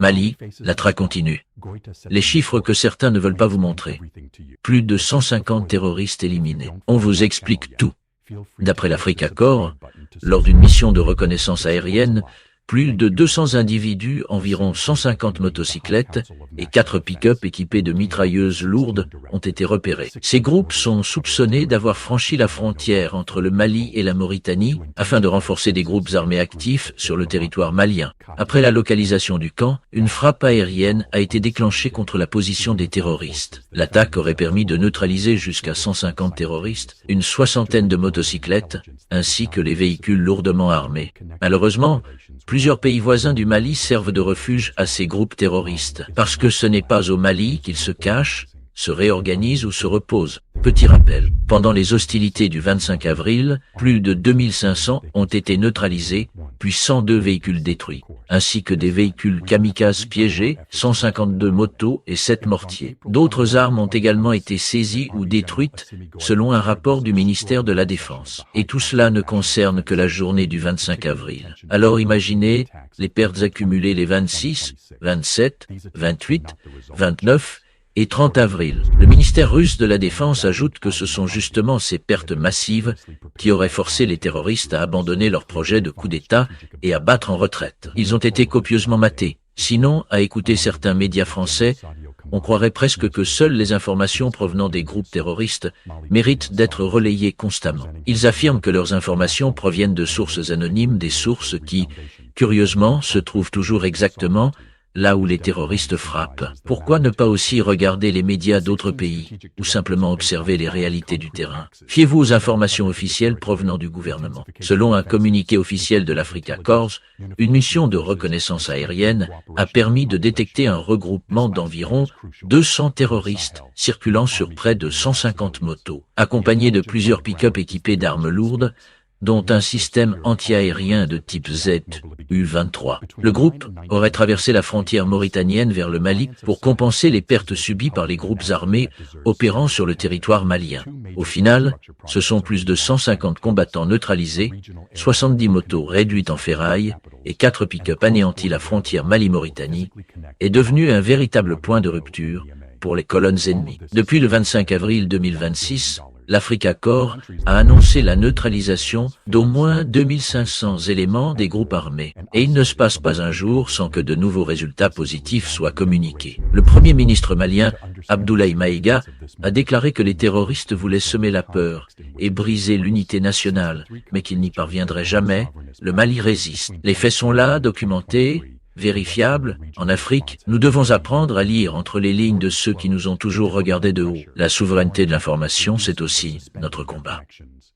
Mali, la traque continue. Les chiffres que certains ne veulent pas vous montrer. Plus de 150 terroristes éliminés. On vous explique tout. D'après l'Africa Corps, lors d'une mission de reconnaissance aérienne, plus de 200 individus, environ 150 motocyclettes et 4 pick-up équipés de mitrailleuses lourdes ont été repérés. Ces groupes sont soupçonnés d'avoir franchi la frontière entre le Mali et la Mauritanie afin de renforcer des groupes armés actifs sur le territoire malien. Après la localisation du camp, une frappe aérienne a été déclenchée contre la position des terroristes. L'attaque aurait permis de neutraliser jusqu'à 150 terroristes, une soixantaine de motocyclettes, ainsi que les véhicules lourdement armés. Malheureusement, plusieurs pays voisins du Mali servent de refuge à ces groupes terroristes, parce que ce n'est pas au Mali qu'ils se cachent, se réorganisent ou se reposent. Petit rappel, pendant les hostilités du 25 avril, plus de 2500 ont été neutralisés, puis 102 véhicules détruits, ainsi que des véhicules kamikazes piégés, 152 motos et 7 mortiers. D'autres armes ont également été saisies ou détruites, selon un rapport du ministère de la Défense. Et tout cela ne concerne que la journée du 25 avril. Alors imaginez les pertes accumulées les 26, 27, 28, 29, et 30 avril. Le ministère russe de la Défense ajoute que ce sont justement ces pertes massives qui auraient forcé les terroristes à abandonner leur projet de coup d'État et à battre en retraite. Ils ont été copieusement matés. Sinon, à écouter certains médias français, on croirait presque que seules les informations provenant des groupes terroristes méritent d'être relayées constamment. Ils affirment que leurs informations proviennent de sources anonymes, des sources qui, curieusement, se trouvent toujours exactement là où les terroristes frappent. Pourquoi ne pas aussi regarder les médias d'autres pays, ou simplement observer les réalités du terrain? Fiez-vous aux informations officielles provenant du gouvernement. Selon un communiqué officiel de l'Africa Corps, une mission de reconnaissance aérienne a permis de détecter un regroupement d'environ 200 terroristes circulant sur près de 150 motos, accompagnés de plusieurs pick-up équipés d'armes lourdes, dont un système anti-aérien de type ZU-23. Le groupe aurait traversé la frontière mauritanienne vers le Mali pour compenser les pertes subies par les groupes armés opérant sur le territoire malien. Au final, ce sont plus de 150 combattants neutralisés, 70 motos réduites en ferraille et 4 pick-up anéantis. La frontière Mali-Mauritanie est devenue un véritable point de rupture pour les colonnes ennemies. Depuis le 25 avril 2026, l'Africa Corps a annoncé la neutralisation d'au moins 2500 éléments des groupes armés. Et il ne se passe pas un jour sans que de nouveaux résultats positifs soient communiqués. Le Premier ministre malien, Abdoulaye Maïga, a déclaré que les terroristes voulaient semer la peur et briser l'unité nationale, mais qu'ils n'y parviendraient jamais. Le Mali résiste. Les faits sont là, documentés, vérifiable, en Afrique, nous devons apprendre à lire entre les lignes de ceux qui nous ont toujours regardés de haut. La souveraineté de l'information, c'est aussi notre combat.